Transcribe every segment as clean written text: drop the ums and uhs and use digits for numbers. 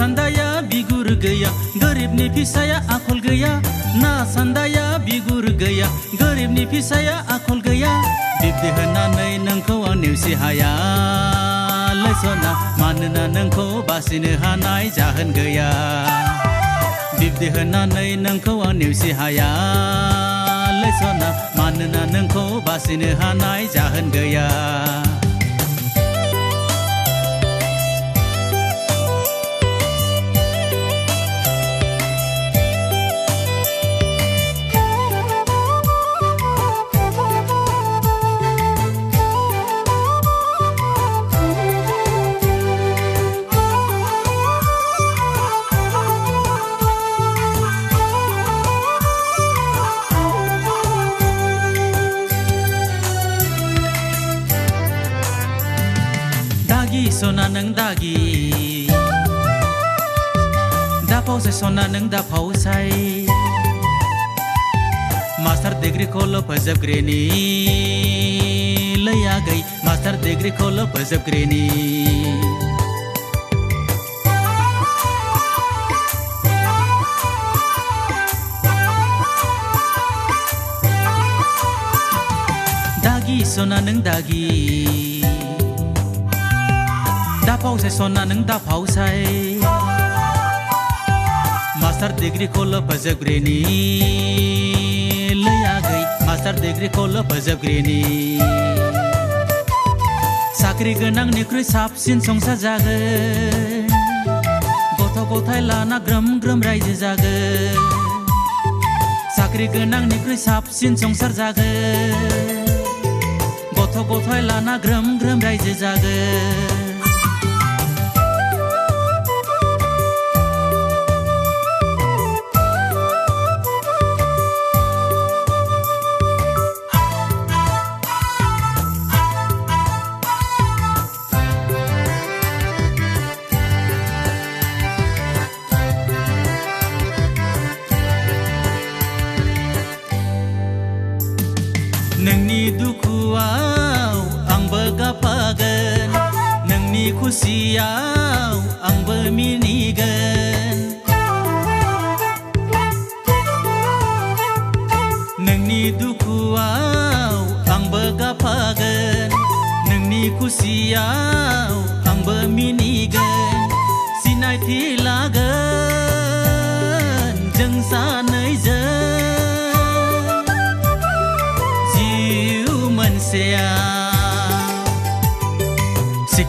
सान्दाया बिगुर गैया गोरिबनि फिसाया आखल गैया ना सान्दाया बिगुर गैया गोरिबनि फिसाया आखल गैया बिब्दि होननानै नोंखौ आं नेवसि हाया सना मानोना नोंखौ बासिनो हानाय जाहोन गैया बिब्दि होननानै नोंखौ आं नेवसि हाया सना मानोना नोंखौ बासिनो हानाय जाहोन गैया सना नों दागि दाफावसाय सना नों दाफावसाय मास्टार डिग्रीखौल' फोजोबग्रिनि लैयागै मास्टार डिग्रीखौल' फोजोबग्रिनि दागि सना नों दागि दाफावसाय सना नों दाफावसाय मास्टार डिग्रीखौल' फोजोबग्रिनि लैयागै मास्टार डिग्रीखौल' फोजोबग्रिनि साख्रि गोनांनिख्रुइ साबसिन संसार जागोन गथ' गथाय लाना ग्रोम ग्रोम रायजो जागोन साख्रि गोनांनिख्रुइ साबसिन संसार जागोन गथ' गथाय लाना ग्रोम ग्रोम रायजो जागोन नोंनि दुखुआव आंबो गाफागोन नोंनि खुसियाव आंबो मिनिगोन नोंनि दुखुआव आंबो गाफागोन नोंनि खुसियाव आंबो मिनिगोन सिनायथि लागोन जों सानैजों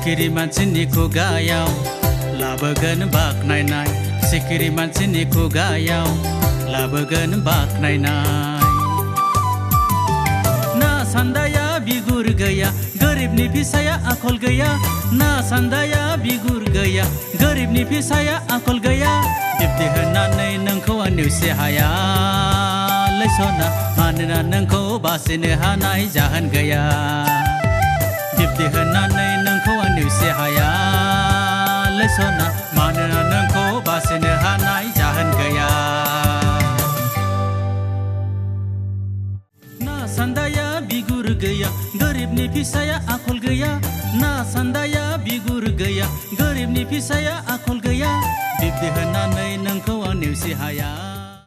सिखिरि मानसिनि खुगायाव लाबोगोन बाखनायनाय सिखिरि मानसिनि खुगायाव लाबोगोन बाखनायनाय ना सान्दाया बिगुर गैया गोरिबनि फिसाया आखल गैया ना सान्दाया बिगुर गैया गोरिबनि फिसाया आखल गैया बिब्दि होननानै नोंखौ आं नेवसि हाया सना मानोना नोंखौ बासिनो हानाय जाहोन गैया बिब्दि होननानै नोंखौ आं नेवसि हाया सना मानोना नोंखौ बासिनो हानाय जाहोन गैया ना सान्दाया बिगुर गैया गोरिबनि फिसाया आखल गैया ना सान्दाया बिगुर गैया गोरिबनि फिसाया आखल गैया बिब्दि होननानै नोंखौ आं नेवसि हाया